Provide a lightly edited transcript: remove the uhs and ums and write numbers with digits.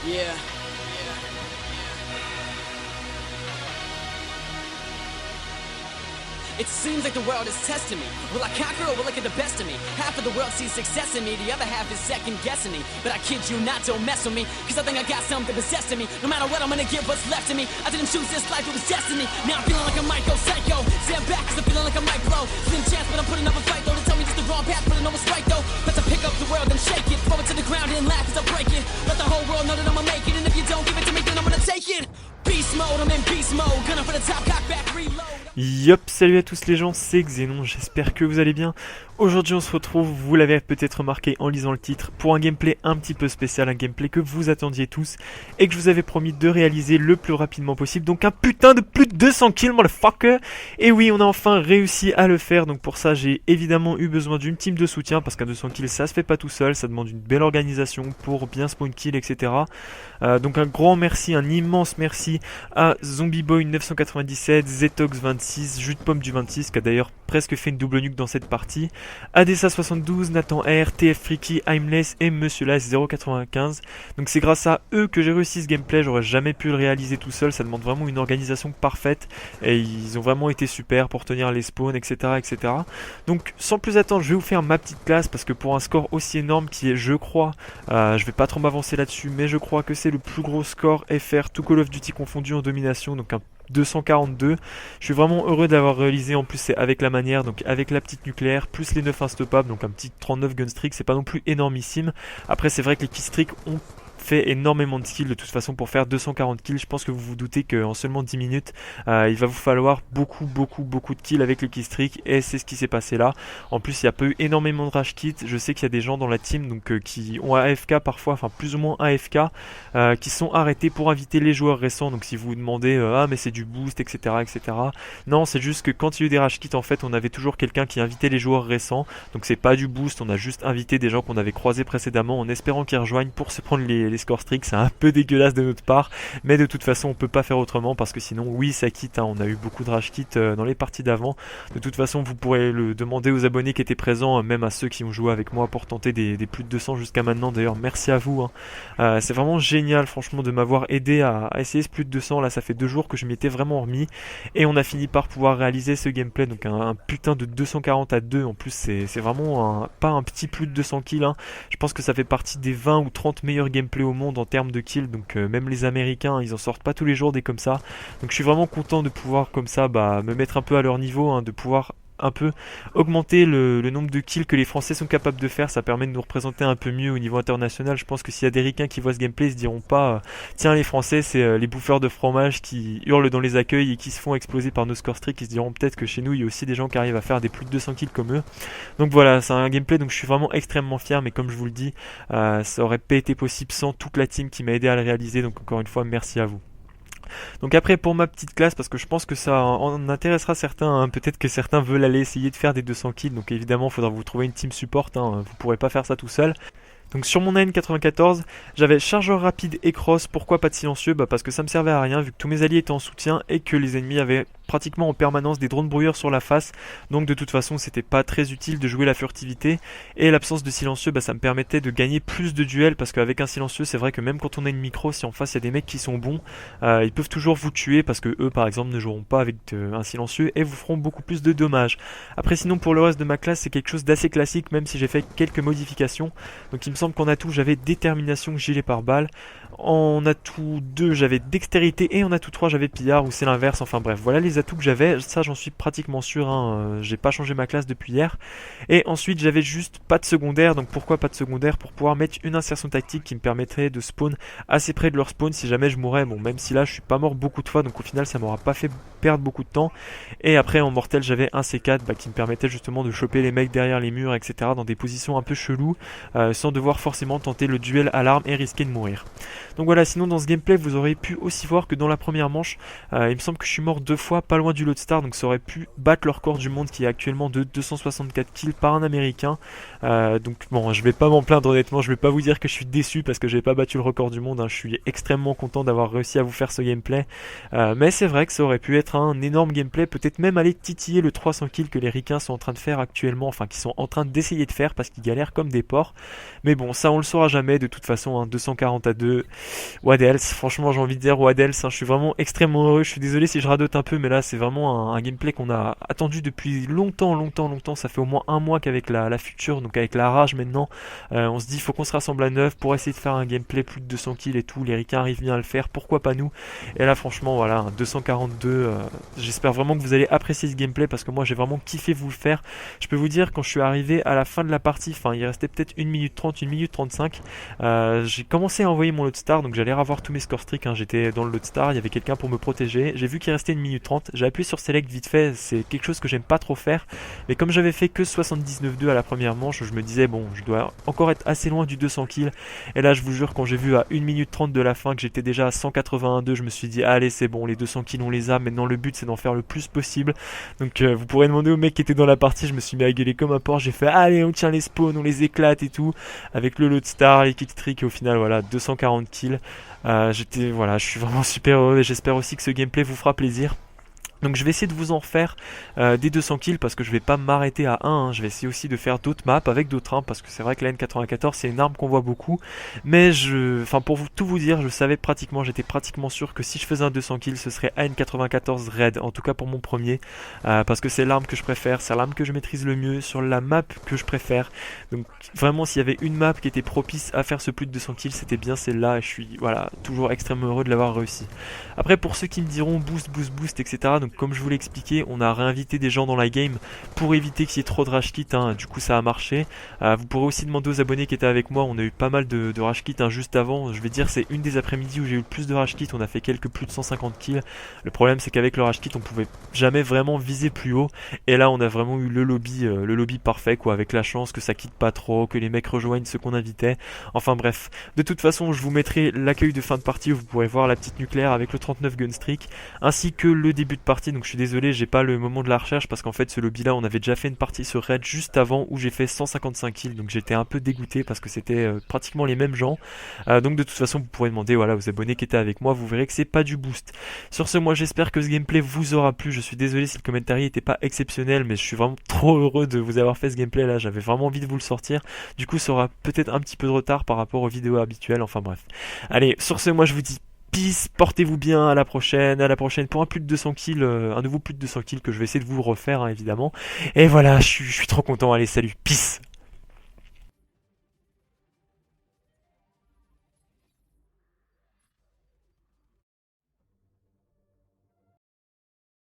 Yeah. It seems like the world is testing me. Will I conquer or will it get the best of me? Half of the world sees success in me, the other half is second guessing me. But I kid you not, don't mess with me, cause I think I got something possessing me. No matter what, I'm gonna give what's left of me. I didn't choose this life, it was destiny. Now I'm feeling like I might go psycho. Stand back cause I'm feeling like I might blow. Slim chance but I'm putting up a fight though. They tell me just the wrong path but I know what's right though. But to pick up the world and shake it, throw it to the ground and laugh as I break it. Let the whole world know that I'ma make it. And if you don't give it to me then I'm gonna take it. Beast mode, I'm in beast mode. Gunning for the top, cock back, reload. Yop, salut à tous les gens, c'est Xenon, j'espère que vous allez bien. Aujourd'hui on se retrouve, vous l'avez peut-être remarqué en lisant le titre, pour un gameplay un petit peu spécial, un gameplay que vous attendiez tous et que je vous avais promis de réaliser le plus rapidement possible. Donc un putain de plus de 200 kills, motherfucker. Et oui, on a enfin réussi à le faire, donc pour ça j'ai évidemment eu besoin d'une team de soutien, parce qu'un 200 kills ça se fait pas tout seul, ça demande une belle organisation pour bien spawn kill, etc. Donc un grand merci, un immense merci à ZombieBoy 997, Zetox 26, Jus de Pomme du 26 qui a d'ailleurs presque fait une double nuque dans cette partie, Adessa 72, Nathan R, TF Freaky, Aimless et Monsieur Las 095. Donc c'est grâce à eux que j'ai réussi ce gameplay, j'aurais jamais pu le réaliser tout seul, ça demande vraiment une organisation parfaite et ils ont vraiment été super pour tenir les spawns, etc. etc. Donc sans plus attendre, je vais vous faire ma petite classe parce que pour un score aussi énorme qui est, je crois, je vais pas trop m'avancer là-dessus, mais je crois que c'est le plus gros score FR tout Call of Duty confondu en domination, donc un 242. Je suis vraiment heureux d'avoir réalisé, en plus c'est avec la manière, donc avec la petite nucléaire, plus les 9 instoppables, donc un petit 39 gun streak, c'est pas non plus énormissime. Après c'est vrai que les kill streaks ont fait énormément de skills de toute façon pour faire 240 kills. Je pense que vous vous doutez qu'en seulement 10 minutes il va vous falloir beaucoup de kills avec le killstreak et c'est ce qui s'est passé là. En plus il n'y a pas eu énormément de rage kit. Je sais qu'il y a des gens dans la team donc, qui ont AFK parfois, enfin plus ou moins AFK, qui sont arrêtés pour inviter les joueurs récents. Donc si vous vous demandez ah mais c'est du boost, etc. Non, c'est juste que quand il y a eu des rage kits en fait on avait toujours quelqu'un qui invitait les joueurs récents. Donc c'est pas du boost, on a juste invité des gens qu'on avait croisés précédemment en espérant qu'ils rejoignent pour se prendre les scores streaks. C'est un peu dégueulasse de notre part, mais de toute façon on peut pas faire autrement parce que sinon oui ça quitte, hein. On a eu beaucoup de rage kit dans les parties d'avant. De toute façon vous pourrez le demander aux abonnés qui étaient présents, même à ceux qui ont joué avec moi pour tenter des plus de 200 jusqu'à maintenant. D'ailleurs merci à vous, hein. C'est vraiment génial franchement de m'avoir aidé à essayer ce plus de 200. Là ça fait 2 jours que je m'y étais vraiment remis et on a fini par pouvoir réaliser ce gameplay. Donc un putain de 240 à 2 en plus, c'est vraiment pas un petit plus de 200 kills, hein. Je pense que ça fait partie des 20 ou 30 meilleurs gameplays au monde en termes de kills, donc même les Américains ils en sortent pas tous les jours des comme ça. Donc je suis vraiment content de pouvoir comme ça me mettre un peu à leur niveau, hein, de pouvoir un peu augmenter le nombre de kills que les Français sont capables de faire. Ça permet de nous représenter un peu mieux au niveau international. Je pense que s'il y a des ricains qui voient ce gameplay, ils se diront pas tiens les Français c'est les bouffeurs de fromage qui hurlent dans les accueils et qui se font exploser par nos score streaks. Ils se diront peut-être que chez nous il y a aussi des gens qui arrivent à faire des plus de 200 kills comme eux. Donc voilà, c'est un gameplay donc je suis vraiment extrêmement fier, mais comme je vous le dis ça aurait pas été possible sans toute la team qui m'a aidé à le réaliser. Donc encore une fois merci à vous. Donc après pour ma petite classe, parce que je pense que ça en intéressera certains, hein. Peut-être que certains veulent aller essayer de faire des 200 kills, donc évidemment il faudra vous trouver une team support, hein. Vous pourrez pas faire ça tout seul. Donc sur mon AN94, j'avais chargeur rapide et cross. Pourquoi pas de silencieux? Parce que ça me servait à rien vu que tous mes alliés étaient en soutien et que les ennemis avaient pratiquement en permanence des drones brouilleurs sur la face. Donc de toute façon c'était pas très utile de jouer la furtivité. Et l'absence de silencieux ça me permettait de gagner plus de duels, parce qu'avec un silencieux c'est vrai que même quand on a une micro, si en face il y a des mecs qui sont bons, ils peuvent toujours vous tuer parce que eux par exemple ne joueront pas avec un silencieux et vous feront beaucoup plus de dommages. Après sinon pour le reste de ma classe c'est quelque chose d'assez classique, même si j'ai fait quelques modifications. Donc il me semble qu'en atout j'avais détermination, gilet pare-balles. En atout 2 j'avais dextérité et en atout 3 j'avais pillard, ou c'est l'inverse. Enfin bref, voilà les atouts que j'avais, ça j'en suis pratiquement sûr, hein. J'ai pas changé ma classe depuis hier. Et ensuite j'avais juste pas de secondaire. Donc pourquoi pas de secondaire? Pour pouvoir mettre une insertion tactique qui me permettrait de spawn assez près de leur spawn si jamais je mourais. Bon, même si là je suis pas mort beaucoup de fois, donc au final ça m'aura pas fait perdre beaucoup de temps. Et après en mortel j'avais un C4 qui me permettait justement de choper les mecs derrière les murs, etc. dans des positions un peu cheloues, sans devoir forcément tenter le duel à l'arme et risquer de mourir. Donc voilà, sinon dans ce gameplay vous aurez pu aussi voir que dans la première manche il me semble que je suis mort 2 fois. pas loin du Loadstar, donc ça aurait pu battre le record du monde qui est actuellement de 264 kills par un américain. Donc bon, je vais pas m'en plaindre honnêtement, je vais pas vous dire que je suis déçu parce que j'ai pas battu le record du monde, hein. Je suis extrêmement content d'avoir réussi à vous faire ce gameplay. Mais c'est vrai que ça aurait pu être un énorme gameplay, peut-être même aller titiller le 300 kills que les ricains sont en train de faire actuellement, enfin qui sont en train d'essayer de faire parce qu'ils galèrent comme des porcs. Mais bon, ça on le saura jamais de toute façon, hein. 240-2, what else, franchement j'ai envie de dire what else, hein. Je suis vraiment extrêmement heureux, je suis désolé si je radote un peu, mais là c'est vraiment un gameplay qu'on a attendu depuis longtemps, ça fait au moins un mois qu'avec la future, donc avec la rage maintenant, on se dit faut qu'on se rassemble à 9 pour essayer de faire un gameplay plus de 200 kills et tout, les ricains arrivent bien à le faire, pourquoi pas nous. Et là franchement voilà, un 242, j'espère vraiment que vous allez apprécier ce gameplay parce que moi j'ai vraiment kiffé vous le faire. Je peux vous dire quand je suis arrivé à la fin de la partie, enfin il restait peut-être 1 minute 30, 1 minute 35, j'ai commencé à envoyer mon Loadstar, donc j'allais revoir tous mes score streaks, hein. J'étais dans le Loadstar, il y avait quelqu'un pour me protéger, j'ai vu qu'il restait 1 minute 30, j'ai appuyé sur Select vite fait, c'est quelque chose que j'aime pas trop faire, mais comme j'avais fait que 79-2 à la première manche, je me disais bon je dois encore être assez loin du 200 kills, et là je vous jure quand j'ai vu à 1 minute 30 de la fin que j'étais déjà à 182, je me suis dit allez c'est bon, les 200 kills on les a, maintenant le but c'est d'en faire le plus possible. Donc vous pourrez demander au mec qui était dans la partie, je me suis mis à gueuler comme un porc, j'ai fait allez on tient les spawns, on les éclate et tout, avec le Loadstar, les kickstreaks, et au final voilà 240 kills. Voilà, je suis vraiment super heureux et j'espère aussi que ce gameplay vous fera plaisir. Donc je vais essayer de vous en refaire des 200 kills parce que je vais pas m'arrêter à 1, hein. Je vais essayer aussi de faire d'autres maps avec d'autres armes parce que c'est vrai que la N94 c'est une arme qu'on voit beaucoup. Mais pour tout vous dire, j'étais pratiquement sûr que si je faisais un 200 kills ce serait AN94 Red, en tout cas pour mon premier. Parce que c'est l'arme que je préfère, c'est l'arme que je maîtrise le mieux, sur la map que je préfère. Donc vraiment s'il y avait une map qui était propice à faire ce plus de 200 kills c'était bien celle-là et je suis voilà, toujours extrêmement heureux de l'avoir réussi. Après pour ceux qui me diront boost etc. Donc comme je vous l'ai expliqué, on a réinvité des gens dans la game pour éviter qu'il y ait trop de rage kit, hein. Du coup ça a marché. Vous pourrez aussi demander aux abonnés qui étaient avec moi, on a eu pas mal de rage kit, hein, juste avant. Je vais dire c'est une des après-midi où j'ai eu le plus de rage kit, on a fait quelques plus de 150 kills. Le problème c'est qu'avec le rage kit on pouvait jamais vraiment viser plus haut. Et là on a vraiment eu le lobby parfait quoi, avec la chance que ça quitte pas trop, que les mecs rejoignent ceux qu'on invitait. Enfin bref, de toute façon je vous mettrai l'accueil de fin de partie où vous pourrez voir la petite nucléaire avec le 39 gun streak, ainsi que le début de partie. Donc je suis désolé, j'ai pas le moment de la recherche parce qu'en fait ce lobby là on avait déjà fait une partie sur Raid juste avant où j'ai fait 155 kills, donc j'étais un peu dégoûté parce que c'était pratiquement les mêmes gens. Donc de toute façon vous pourrez demander voilà aux abonnés qui étaient avec moi, vous verrez que c'est pas du boost. Sur ce, moi j'espère que ce gameplay vous aura plu, je suis désolé si le commentary était pas exceptionnel, mais je suis vraiment trop heureux de vous avoir fait ce gameplay là, j'avais vraiment envie de vous le sortir. Du coup ça aura peut-être un petit peu de retard par rapport aux vidéos habituelles, enfin bref. Allez, sur ce, moi je vous dis peace, portez-vous bien, à la prochaine pour un plus de 200 kills, un nouveau plus de 200 kills que je vais essayer de vous refaire, hein, évidemment. Et voilà, je suis trop content, allez salut, peace.